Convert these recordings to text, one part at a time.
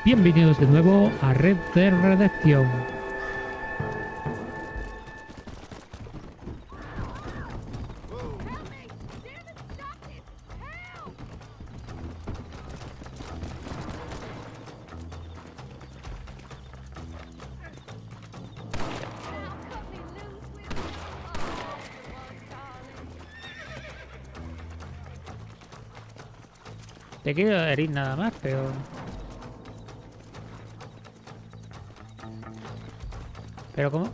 Bienvenidos de nuevo a Red de Redacción. Te quiero herir nada más, pero... ¿Pero cómo?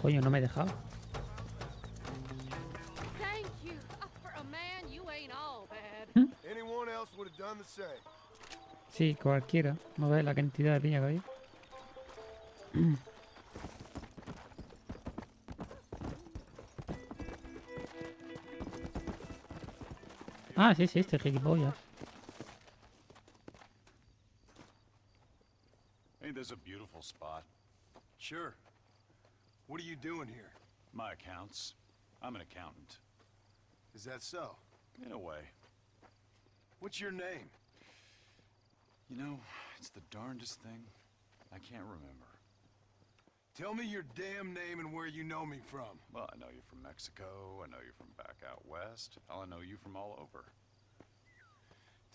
Coño, no me he dejado. ¿Mm? Sí, cualquiera. No ves la cantidad de piña que hay. Ah, sí, sí, este gilipollas. Ain't this a beautiful spot? Sure. What are you doing here? My accounts. I'm an accountant. Is that so? In a way. What's your name? You know, it's the darndest thing. I can't remember. Tell me your damn name and where you know me from. Well, I know you from Mexico. I know you from back out west. Hell, I know you from all over.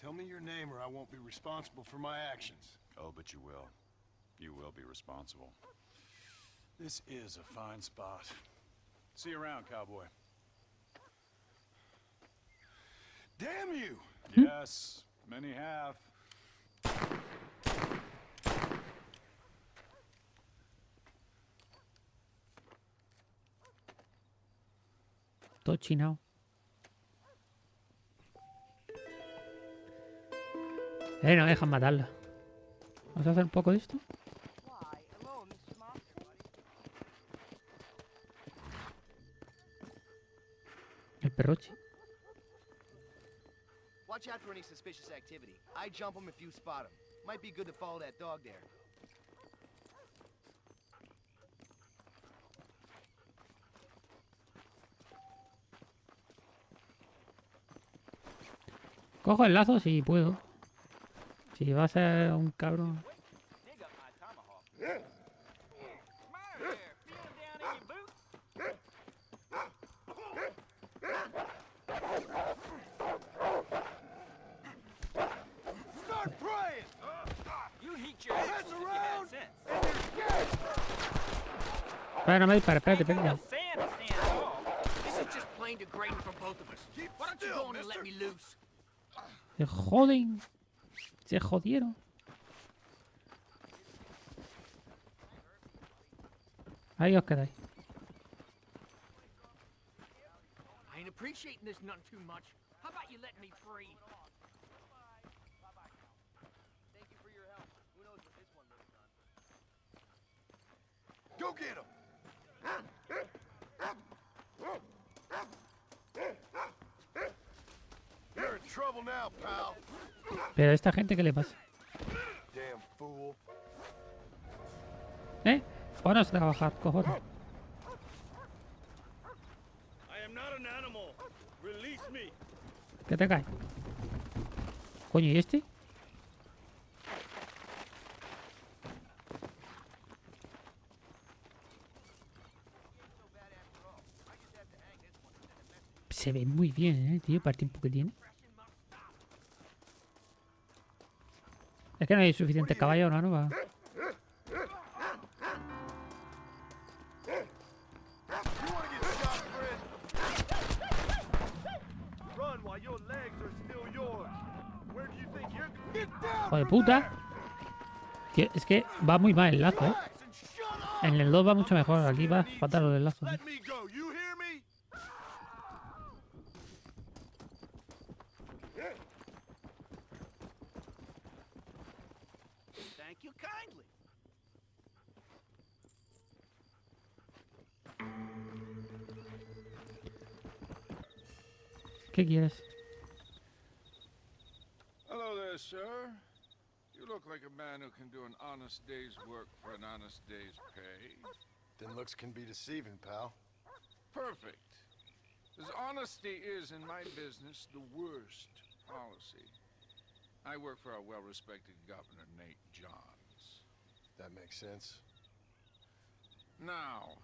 Tell me your name or I won't be responsible for my actions. Oh, but you will. You will be responsible. This is a fine spot. See you around, cowboy. Damn you! Yes, many have. Todo chinado. No dejan matarla. Vamos a hacer un poco de esto. El perroche. Watch out for any suspicious activity. I jump them if you spot them. Might be good to follow that dog there. Cojo el lazo si puedo. Si va a ser un cabrón. Espera, no me dispara, espérate, espérate. Se joden. Se jodieron. Ahí os quedáis. I ain't appreciating this none too much. How about you let me free? Thank you for your help. Who knows what this one lives on. Go get him! You're in trouble now, pal. Pero a esta gente, ¿qué le pasa? Damn fool. Ponos a trabajar, cojones. I am not an animal. Release me. ¿Qué te cae? Coño, ¿y este? Se ve muy bien, tío, para el tiempo que tiene. Es que no hay suficientes caballos, ¿no? Va. Joder, puta. Tío, es que va muy mal el lazo, ¿eh? En el 2 va mucho mejor. Aquí va fatal lo del lazo. Let me go. You hear me? Thank you kindly. ¿Qué quieres? Hello there, sir. You look like a man who can do an honest day's work for an honest day's pay. Then looks can be deceiving, pal. Perfect. As honesty is in my business the worst policy. I work for our well-respected Governor, Nate Johns. That makes sense. Now,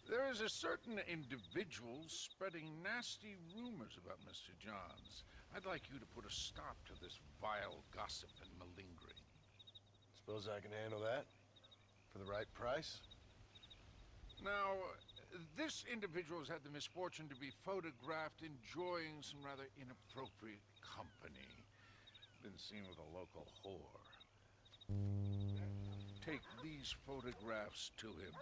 there is a certain individual spreading nasty rumors about Mr. Johns. I'd like you to put a stop to this vile gossip and malingering. Suppose I can handle that? For the right price? Now, this individual has had the misfortune to be photographed enjoying some rather inappropriate company. Been seen with a local whore. Take these photographs to him.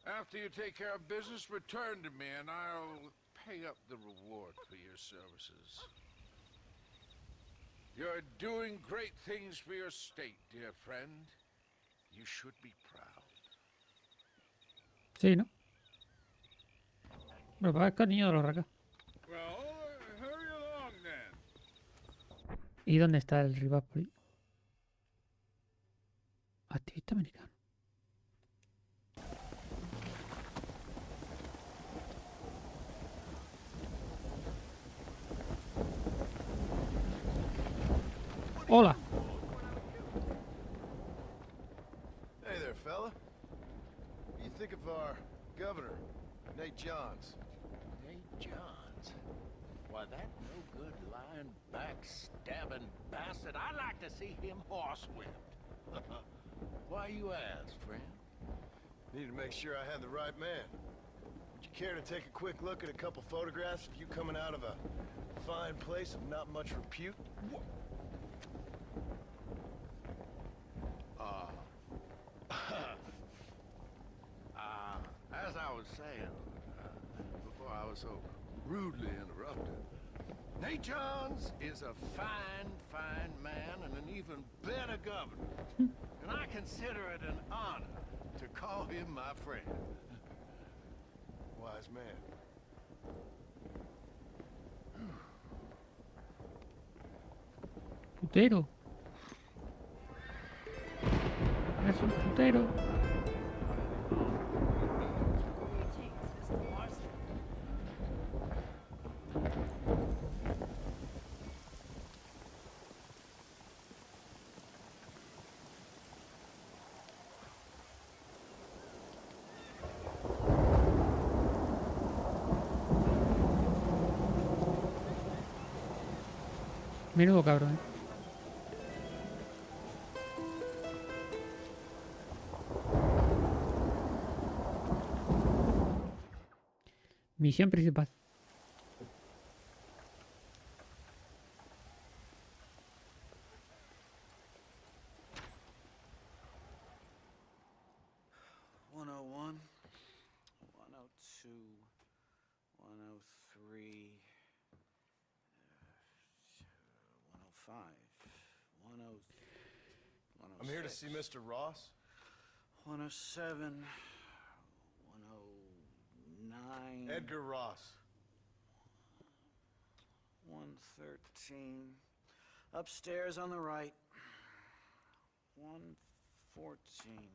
After you take care of business, return to me and I'll pay up the reward for your services. You're doing great things for your state, dear friend. You should be proud. Sí, ¿no? Pero para el niño de los racas. Well, hurry along then. ¿Y dónde está el Rivapoli? Activista americano. Hola. Hey there, fella. What do you think of our governor, Nate Johns? Nate Johns? Why, that no-good, lying, backstabbing bastard, I'd like to see him horsewhipped. Why you ask, friend? Need to make sure I had the right man. Would you care to take a quick look at a couple photographs of you coming out of a fine place of not much repute? As I was saying, before I was so rudely interrupted, Nate Johns is a fine, fine man and an even better governor. And I consider it an honor to call him my friend. Wise man. Putero. Es un putero. Greetings, Mr. Marston. Menudo cabrón, ¿eh? Misión principal. "101, 102, 103, 105, 106. I'm here to see Mr. Ross. 107, 109. Edgar Ross. 113. Upstairs on the right. 114.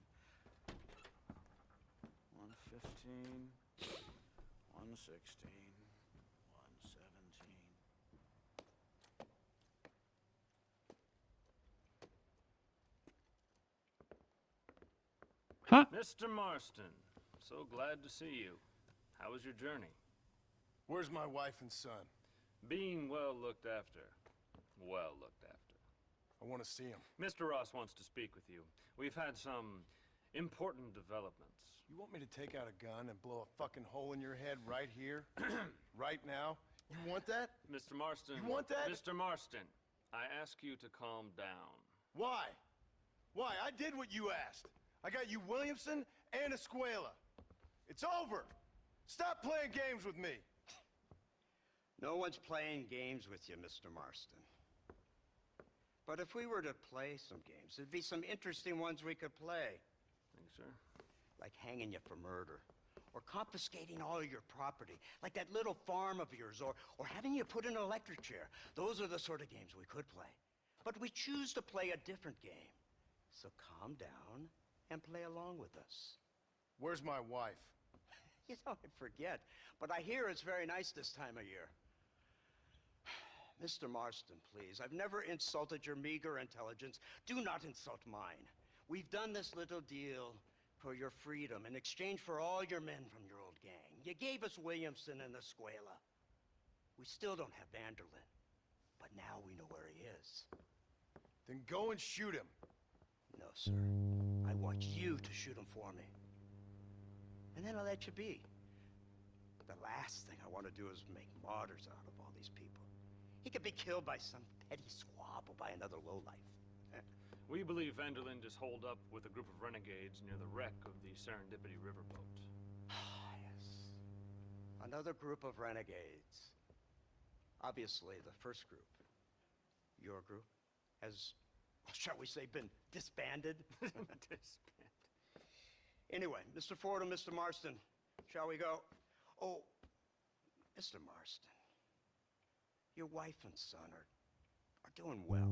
115. 116. 117. ¡Ja! Mr. Marston, so glad to see you. How was your journey? Where's my wife and son? Being well looked after. Well looked after. I want to see him. Mr. Ross wants to speak with you. We've had some important developments. You want me to take out a gun and blow a fucking hole in your head right here? Right now? You want that? Mr. Marston. You want that? Mr. Marston, I ask you to calm down. Why? Why? I did what you asked. I got you Williamson and Escuela. It's over. Stop playing games with me. No one's playing games with you, Mr. Marston. But if we were to play some games, there'd be some interesting ones we could play. Thanks, sir. Like hanging you for murder, or confiscating all your property, like that little farm of yours, or having you put in an electric chair. Those are the sort of games we could play. But we choose to play a different game. So calm down and play along with us. Where's my wife? You know, I forget, but I hear it's very nice this time of year. Mr. Marston, please, I've never insulted your meager intelligence. Do not insult mine. We've done this little deal for your freedom in exchange for all your men from your old gang. You gave us Williamson and Escuela. We still don't have Vanderlyn, but now we know where he is. Then go and shoot him. No, sir. I want you to shoot him for me. And then I'll let you be. The last thing I want to do is make martyrs out of all these people. He could be killed by some petty squab or by another lowlife. We believe Vanderlyn is holed up with a group of renegades near the wreck of the Serendipity riverboat. Yes. Another group of renegades. Obviously, the first group, your group, has, shall we say, been disbanded? Anyway, Mr. Ford and Mr. Marston, shall we go? Oh, Mr. Marston, your wife and son are doing well.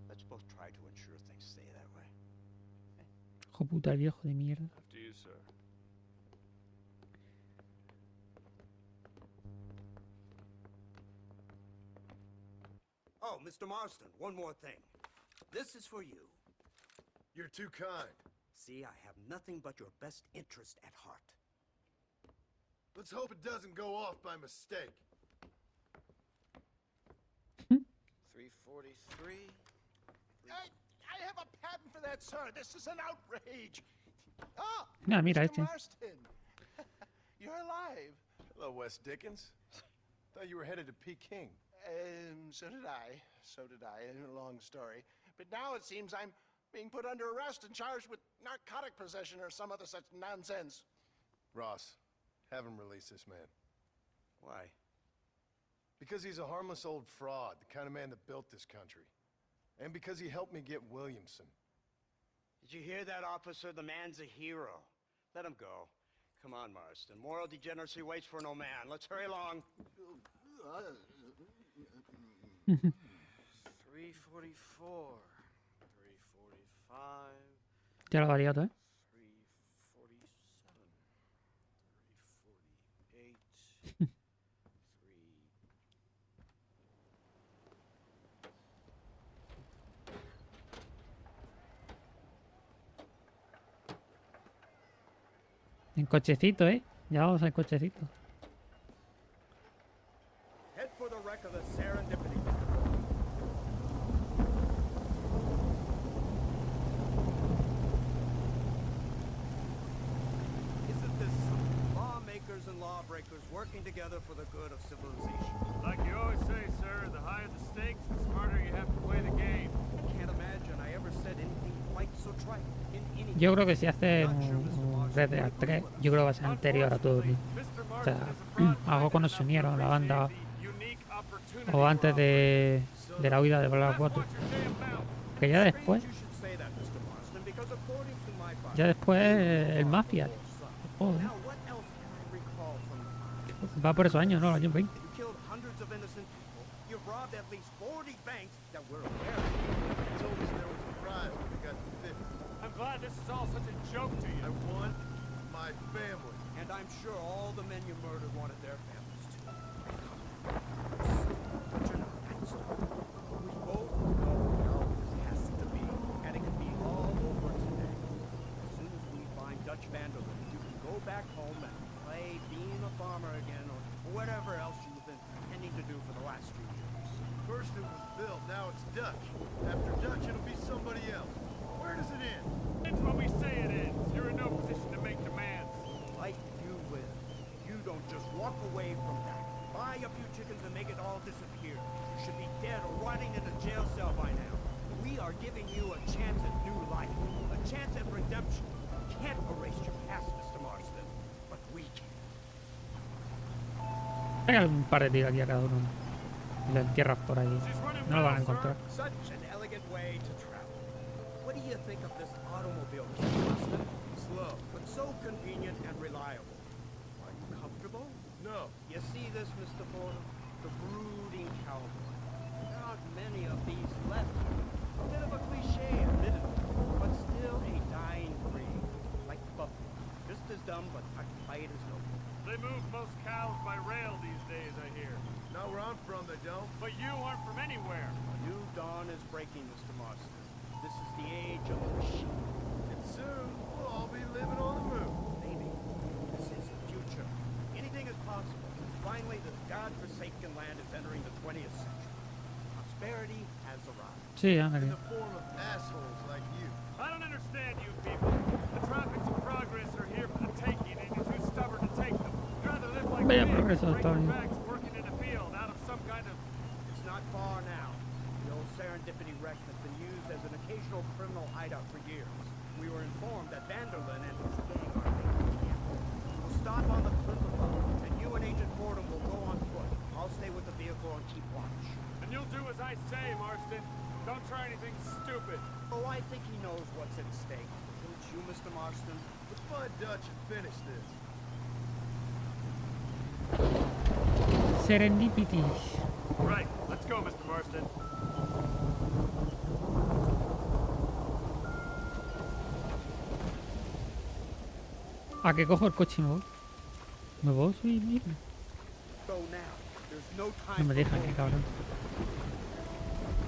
Let's both try to ensure things stay that way. Hijo puta, el viejo de mierda. After you, sir. Oh, Mr. Marston, one more thing. This is for you. You're too kind. See, I have nothing but your best interest at heart. Let's hope it doesn't go off by mistake. 343. I have a patent for that, sir. This is an outrage. Ah, No, mira Mr. este. Marston. You're alive. Hello, Wes Dickens. Thought you were headed to Peking. So did I. So did I. A long story. But now it seems I'm being put under arrest and charged with narcotic possession or some other such nonsense. Ross, have him release this man. Why? Because he's a harmless old fraud, the kind of man that built this country. And because he helped me get Williamson. Did you hear that, officer? The man's a hero. Let him go. Come on, Marston. Moral degeneracy waits for no man. Let's hurry along. 344. 345. Ya lo varía todo, ¿eh? 347. 348. 3. En cochecito, ¿eh? Ya vamos en cochecito. Head for the wreck of the Serendipity. Isn't this lawmakers and lawbreakers working together for the good of civilization? Like you always say, sir, the higher the stakes, the smarter you have to play the game. I can't imagine I ever said anything quite so trite in any. Yo creo que si hace un Red Dead 3, yo creo que va a ser anterior a todo, tío. O sea, algo cuando se unieron la banda o antes de la huida de Blackwater. Que ya después el Mafia. Joder. Va por esos años, ¿no? Los años 20. I'm glad this is all such a joke to you. I want my family. And I'm sure all the men you murdered wanted their families too. But you're not that stupid. We both know how this has to be, and it can be all over today. As soon as we find Dutch Vanderlyn, you can go back home and play being a farmer again, or whatever else you've been intending to do for the last few years. First it was Bill, now it's Dutch. After Dutch, it'll be somebody else. Where does it end? It's what we say it is. You're in no position to make demands. Like you will. You don't just walk away from that. Buy a few chickens and make it all disappear. You should be dead or rotting in a jail cell by now. We are giving you a chance at new life, a chance at redemption. You can't erase your past, Mr. Marston, but we can. Pega un par de tiros aquí a cada uno. Y lo entierras por ahí. No lo van a encontrar. Such an elegant way to travel. What do you think of this automobile, Mr. Marston? Slow, but so convenient and reliable. Are you comfortable? No. You see this, Mr. Ford? The brooding cowboy. There aren't many of these left. A A bit of a cliche, admittedly, but still a dying breed. Like buffalo. Just as dumb, but quiet as no. They move most cows by rail these days, I hear. Not where I'm from, they don't. But you aren't from anywhere. A new dawn is breaking, Mr. Marston. This is the age of the machine. And soon, we'll all be living on the moon. Maybe. This is the future. Anything is possible. Finally, this god-forsaken land is entering the 20th century. Prosperity has arrived. Sí, In ándale. the form of assholes like you. I don't understand you people. The tropics of progress are here for the taking, and you're too stubborn to take them. You'd rather live like Vaya pigs, progreso, break your Tony. backs working in a field out of some kind of... It's not far now. The old Serendipity wreck has been used as an occasional criminal hideout for years. We were informed that Vanderlyn and his gang are making camp. We'll stop on the cliff above, and you and Agent Fordham will go on foot. I'll stay with the vehicle and keep watch. And you'll do as I say, Marston. Don't try anything stupid. Oh, I think he knows what's at stake. Don't you, Mr. Marston? Let's find Dutch and finish this. Serendipity. Right, let's go, Mr. Marston. ¿A qué cojo el coche y me voy? ¿Me puedo subir mismo? Go now. There's no No time me dejan, for qué cabrón.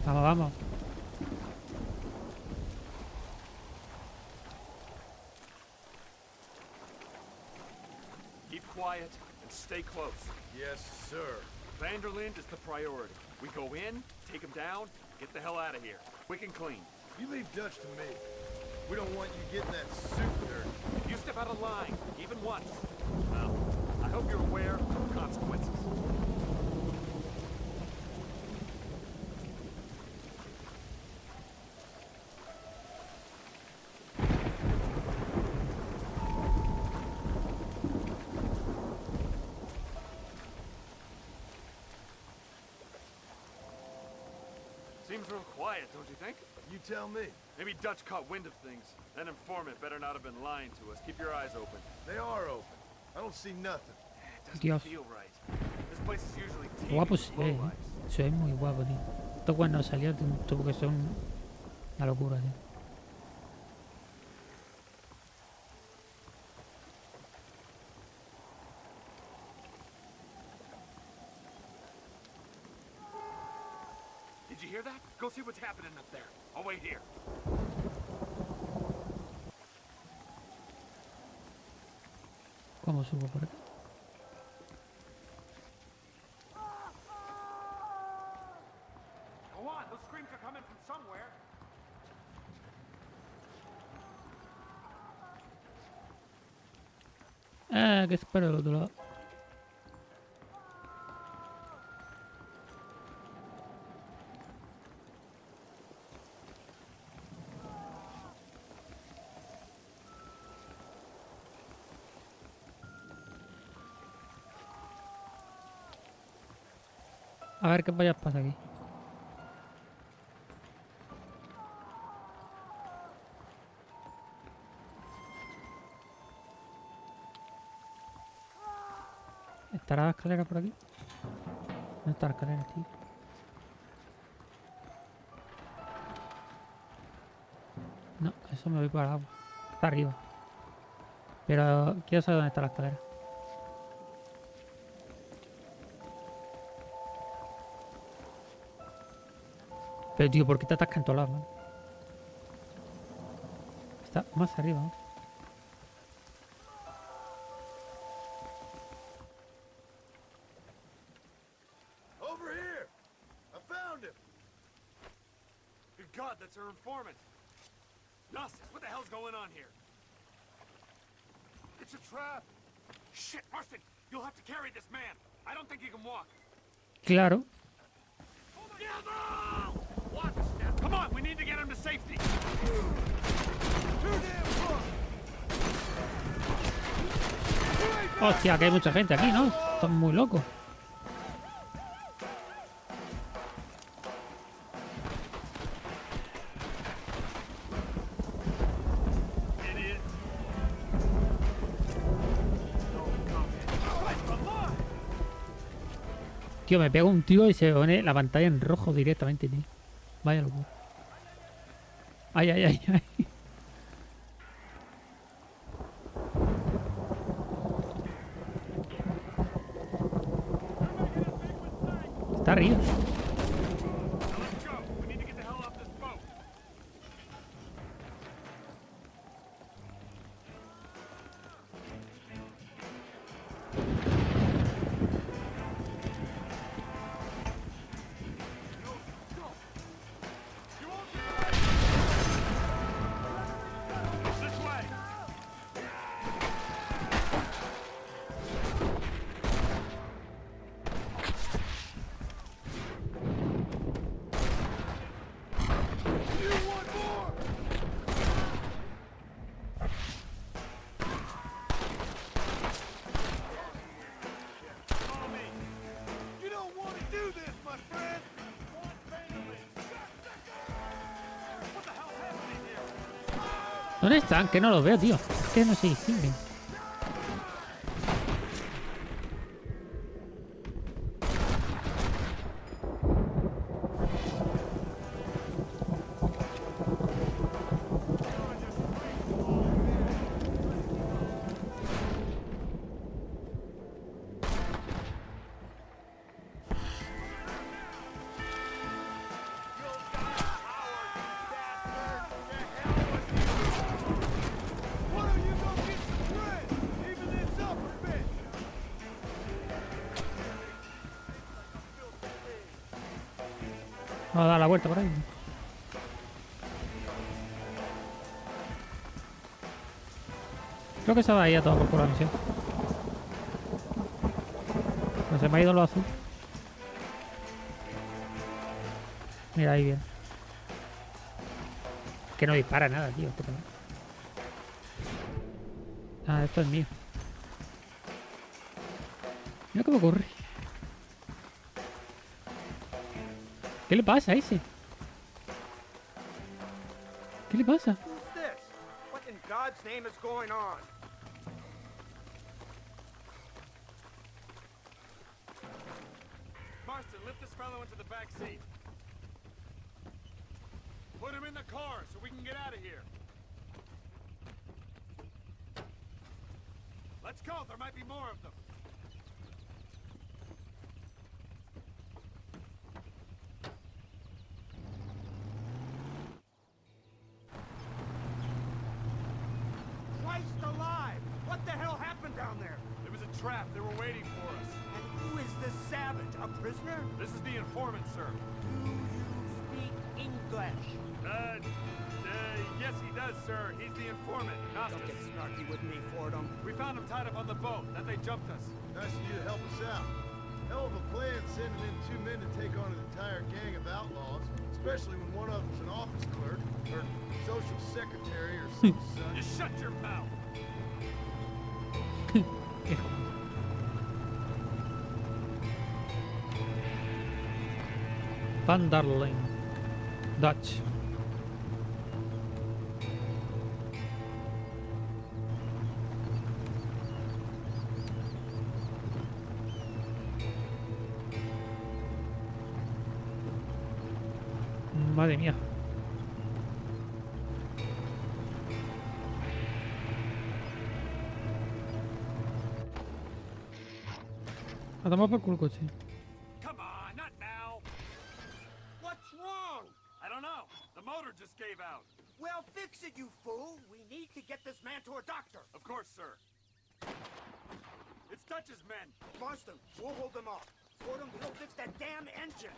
Vamos, vamos. Keep quiet and stay close. Yes, sir. Vanderlyn is the priority. We go in, take him down, get the hell out of here. Quick and clean. You leave Dutch to me. We don't want you getting that suit dirty. If you step out of line, even once, well, I hope you're aware of the consequences. Seems real quiet, don't you think? You tell me. Maybe Dutch caught wind of things. That informant better not have been lying to us. Keep your eyes open. They are open. I don't see nothing. It doesn't Dios. feel right. This place is usually teeming Guapo with se ve, lowlifes. se ve muy guapo, tío. Esto cuando salió tuvo que ser una locura, tío. Did you hear that? Go see what's happening up there. I'll wait here. ¿Cómo subo por aquí? Go on, those screams are coming from somewhere. Ah, que espero del otro lado. A ver qué vayas pasa aquí. ¿Estará la escalera por aquí? No está la escalera, tío. No, eso me voy para abajo. Está arriba. Pero quiero saber dónde está la escalera. Pero tío, ¿por qué te atascan en todos lados, man? Está más arriba, ¿no? Over here! I found him! Good God, that's our informant. Gnosis, what the hell's going on here? It's a trap. Shit, Marston, you'll have to carry this man. I don't think he can walk. Claro. Watch now. Come on, we need to get him to safety. Hostia, que hay mucha gente aquí, ¿no? Están muy locos. Idiot. Tío, me pega un tío y se pone la pantalla en rojo directamente, tío. Vaya locura. Ay, ay, ay, ay. Está arriba. ¿Dónde están? Que no los veo, tío. Es que no se distinguen. Vamos a dar la vuelta por ahí. Creo que se va a ir a todo por la misión. Pues se me ha ido lo azul. Mira, ahí viene. Que no dispara nada, tío. Ah, esto es mío. Mira cómo corre. ¿Qué le pasa a ese? ¿Qué le pasa? Who's this? What in God's name is going on? Marston, lift this fellow into the back seat. Put him in the car so we can get out of here. Let's go, there might be more of them. Christ alive! What the hell happened down there? It was a trap, they were waiting for us. And who is this savage? A prisoner? This is the informant, sir. Do you speak English? Yes he does, sir. He's the informant, not Don't get us. snarky with me, Fordham. We found him tied up on the boat, then they jumped us. Nice of you to help us out. Hell of a plan sending in 2 men to take on an entire gang of outlaws, especially when one of them's an office clerk, or social secretary, or some such. You shut your mouth! Vanderling. Dutch. Madre mía. A tomar por culo coche. Come on, not now! What's wrong? I don't know. The motor just gave out. Well, fix it, you fool! We need to get this man to a doctor! Of course, sir. It's Dutch's men. Marston, we'll hold them off. Fordham, he'll fix that damn engine!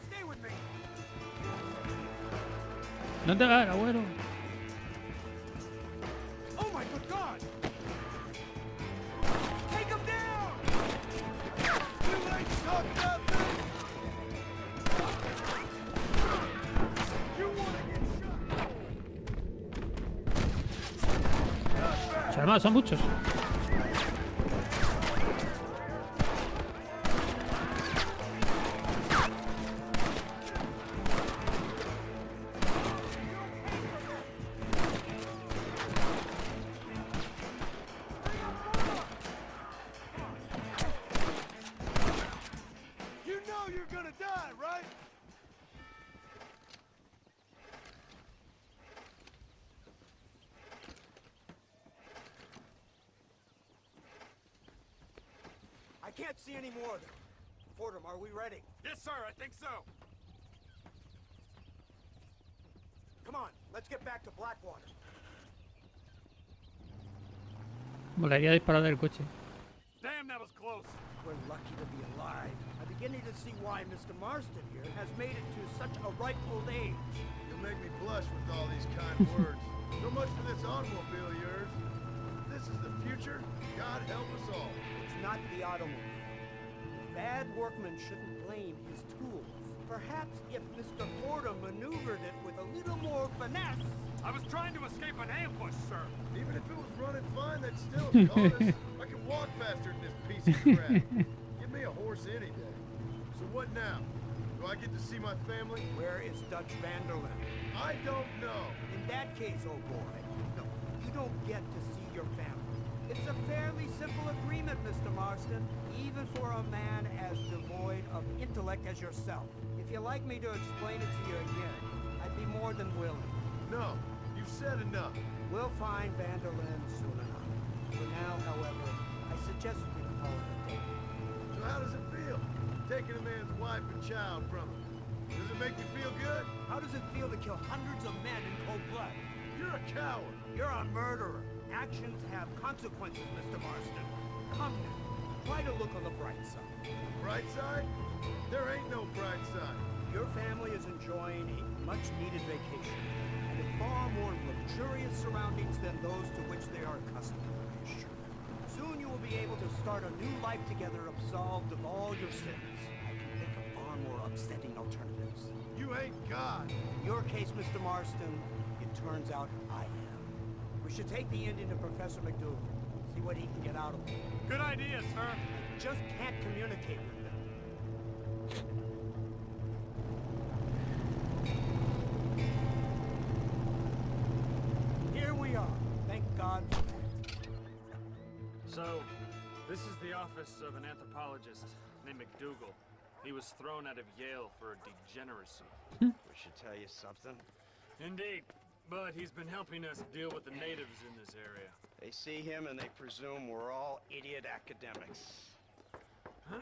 Stay with me! No te hagas, abuelo. Oh my good God! Take him down! You ain't talking about this! You wanna get shot? Además, son muchos. You know you're gonna die, right? can't see any more of them. Fordham, are we ready? Yes, sir, I think so. Come on, let's get back to Blackwater. Molaría disparar del coche. Damn, that was close. We're lucky to be alive. I'm beginning to see why Mr. Marston here has made it to such a ripe old age. You'll make me blush with all these kind words. So much for this automobile of yours. If this is the future, God help us all. It's not the automobile. Bad workman shouldn't blame his tools. Perhaps if Mr. Fordham maneuvered it with a little more finesse. I was trying to escape an ambush, sir. Even if it was running fine, they'd still have caught us. I can walk faster than this piece of crap. Give me a horse any day. So what now? Do I get to see my family? Where is Dutch Vanderlyn? I don't know. In that case, old boy, no, you don't get to see your family. It's a fairly simple agreement, Mr. Marston, even for a man as devoid of intellect as yourself. If you'd like me to explain it to you again, I'd be more than willing. No, you've said enough. We'll find Vanderlyn soon enough. For now, however, I suggest we call it a day. So how does it feel, taking a man's wife and child from him? Does it make you feel good? How does it feel to kill hundreds of men in cold blood? You're a coward. You're a murderer. Actions have consequences, Mr. Marston. Come now, try to look on the bright side. Bright side? There ain't no bright side. Your family is enjoying a much-needed vacation, and in far more luxurious surroundings than those to which they are accustomed. Soon you will be able to start a new life together, absolved of all your sins. I can think of far more upsetting alternatives. You ain't God. In your case, Mr. Marston, it turns out I am. We should take the Indian to Professor McDougal, see what he can get out of him. Good idea, sir. I just can't communicate with them. Here we are. Thank God for that. So, this is the office of an anthropologist named McDougal. He was thrown out of Yale for degeneracy. We should tell you something. Indeed, but he's been helping us deal with the natives in this area. They see him and they presume we're all idiot academics. Huh?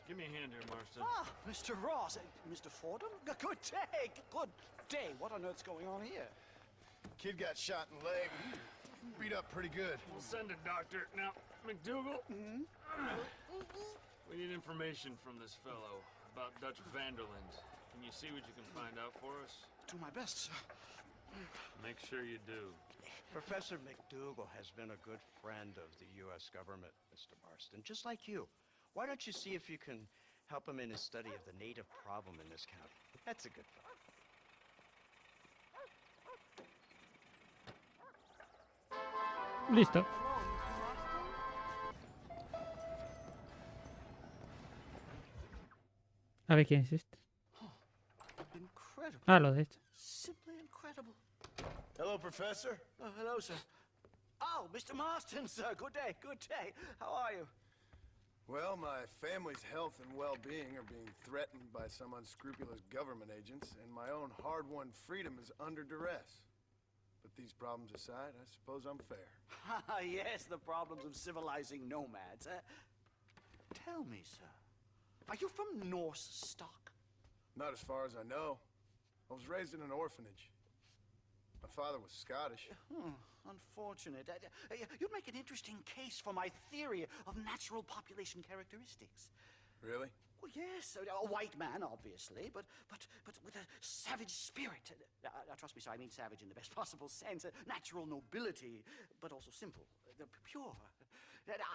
Give me a hand here, Marston. Ah, Mr. Ross. Mr. Fordham? Good day. Good day. What on earth's going on here? Kid got shot in the leg. Beat up pretty good. We'll send a doctor. Now, McDougal, we need information from this fellow about Dutch Vanderlyn. Can you see what you can find out for us? Do my best, sir. Make sure you do. Professor McDougal has been a good friend of the U.S. government, Mr. Marston, just like you. Why don't you see if you can help him in his study of the native problem in this county? That's a good thought. Listo. A ver quién es este. Incredible. Ah, lo de esto. Simply incredible. Hello, Professor. Oh, hello, sir. Oh, Mr. Marston, sir. Good day. Good day. How are you? Well, my family's health and well-being are being threatened by some unscrupulous government agents, and my own hard-won freedom is under duress. But these problems aside, I suppose I'm fair. Yes, the problems of civilizing nomads. Tell me, sir, are you from Norse stock? Not as far as I know. I was raised in an orphanage. My father was Scottish. Unfortunate. You'd make an interesting case for my theory of natural population characteristics. Really? Well, yes, a white man, obviously, but with a savage spirit. Trust me, sir, I mean savage in the best possible sense. Natural nobility, but also simple, pure.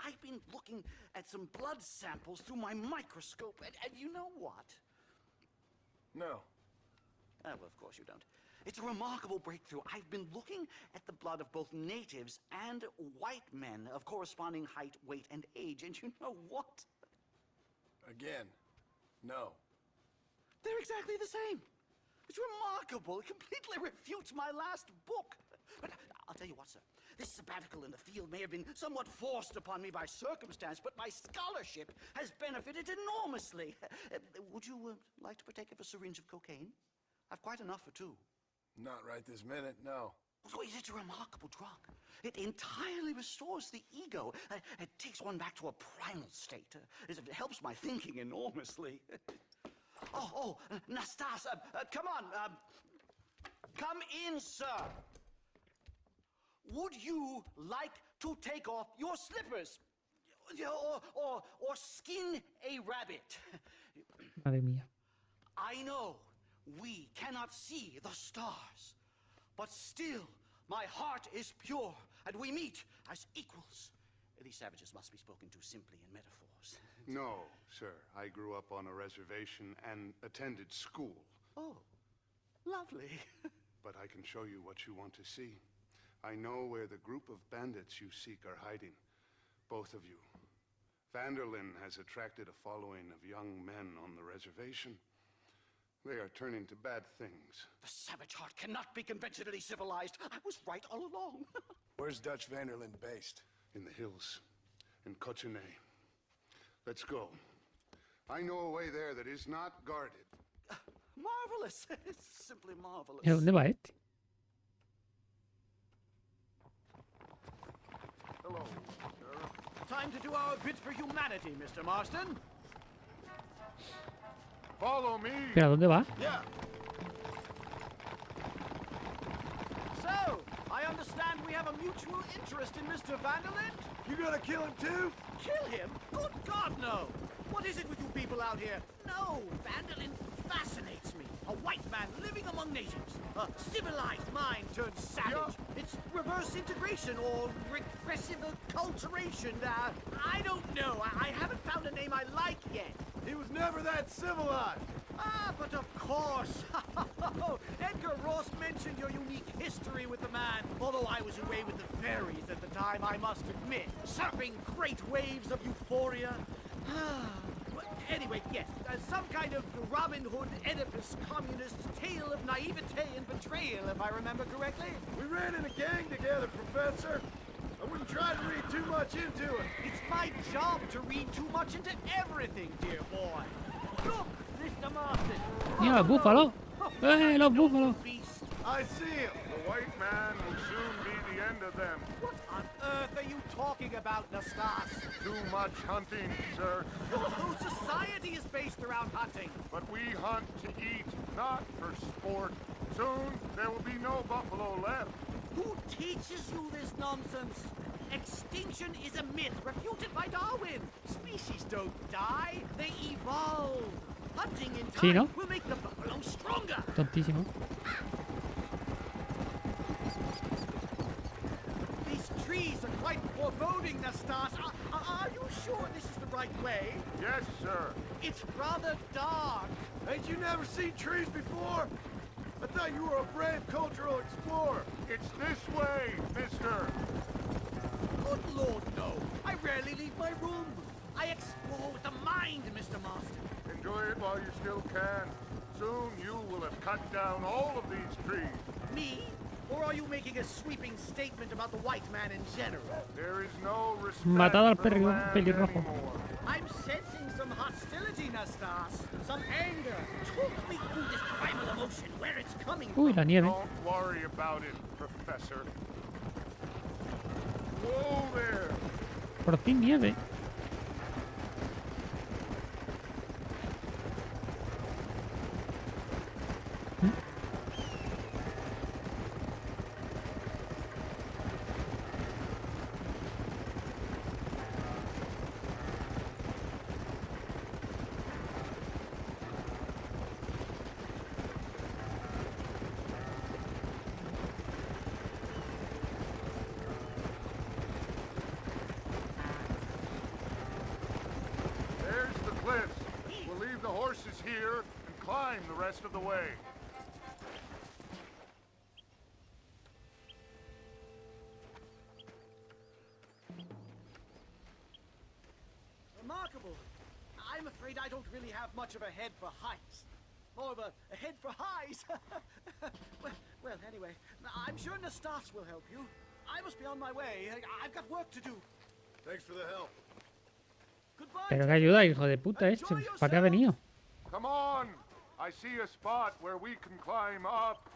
I've been looking at some blood samples through my microscope, and you know what? No. Well, of course you don't. It's a remarkable breakthrough. I've been looking at the blood of both natives and white men of corresponding height, weight, and age, and you know what? Again, no. They're exactly the same. It's remarkable. It completely refutes my last book. But I'll tell you what, sir. This sabbatical in the field may have been somewhat forced upon me by circumstance, but my scholarship has benefited enormously. Would you like to partake of a syringe of cocaine? I've quite enough for two. Not right this minute, no. So it's a remarkable drug. It entirely restores the ego. It takes one back to a primal state. It helps my thinking enormously. Nastas, come on. Come in, sir. Would you like to take off your slippers? Or skin a rabbit? Madre mía. I know we cannot see the stars, but still my heart is pure, and we meet as equals. These savages must be spoken to simply in metaphors. No, sir. I grew up on a reservation and attended school. Oh, lovely. But I can show you what you want to see. I know where the group of bandits you seek are hiding. Both of you. Vanderlyn has attracted a following of young men on the reservation. They are turning to bad things. The savage heart cannot be conventionally civilized. I was right all along. Where's Dutch Vanderlyn based? In the hills, in Cochene. Let's go. I know a way there that is not guarded. Marvelous. It's simply marvelous. ¿Dónde va este? Hello, sir. Time to do our bit for humanity, Mr. Marston. Follow me. ¿Pero a dónde va? Yeah. So, I understand we have a mutual interest in Mr. Vanderlyn? You gonna kill him too? Kill him? Good God, no! What is it with you people out here? No, Vanderlyn fascinates me. A white man living among natives. A civilized mind turned savage. It's reverse integration or regressive acculturation. I don't know. I haven't found a name I like yet. He was never that civilized. Ah, but of course. Edgar Ross mentioned your unique history with the man. Although I was away with the fairies at the time, I must admit. Surfing great waves of euphoria. But anyway, yes. Some kind of Robin Hood, Oedipus, communist tale of naivete and betrayal, if I remember correctly. We ran in a gang together, Professor. I wouldn't try to read too much into it. It's my job to read too much into everything, dear boy. Look, Mr. Marston. Mira, búfalo. Los búfalos. I see him. The white man will soon be the end of them. What on earth are you talking about, Nastas? Too much hunting, sir. Your whole society is based around hunting. But we hunt to eat, not for sport. Soon there will be no buffalo left. Who teaches you this nonsense? Extinction is a myth refuted by Darwin. Species don't die, they evolve. Hunting in time Sí, ¿no? will make the buffalo stronger. Tontísimo. These trees are quite foreboding, Nastas. Are you sure this is the right way? Yes, sir. It's rather dark. Ain't you never seen trees before? I thought you were a brave cultural explorer. It's this way, mister. Good Lord, no. I rarely leave my room. I explore with the mind, Mr. Marston. Enjoy it while you still can. Soon you will have cut down all of these trees. Me? Or are you making a sweeping statement about the white man in general? There is no respect Matado al for the land pelirrojo. anymore. I'm sensing some hostility, Nastas. Some anger. Talk me through this primal emotion, where it's coming Uy, la nieve. Don't worry about it, Professor. Whoa there! Por fin nieve. There's the cliffs. We'll leave the horses here and climb the rest of the way. Remarkable. I'm afraid I don't really have much of a head for heights. More of a head for highs. well, anyway, I'm sure Nastas will help you. I must be on my way. I've got work to do. Thanks for the help. Goodbye. Pero que ayuda, hijo de puta este. ¿Para qué ha venido? Come on! I see a spot where we can climb up.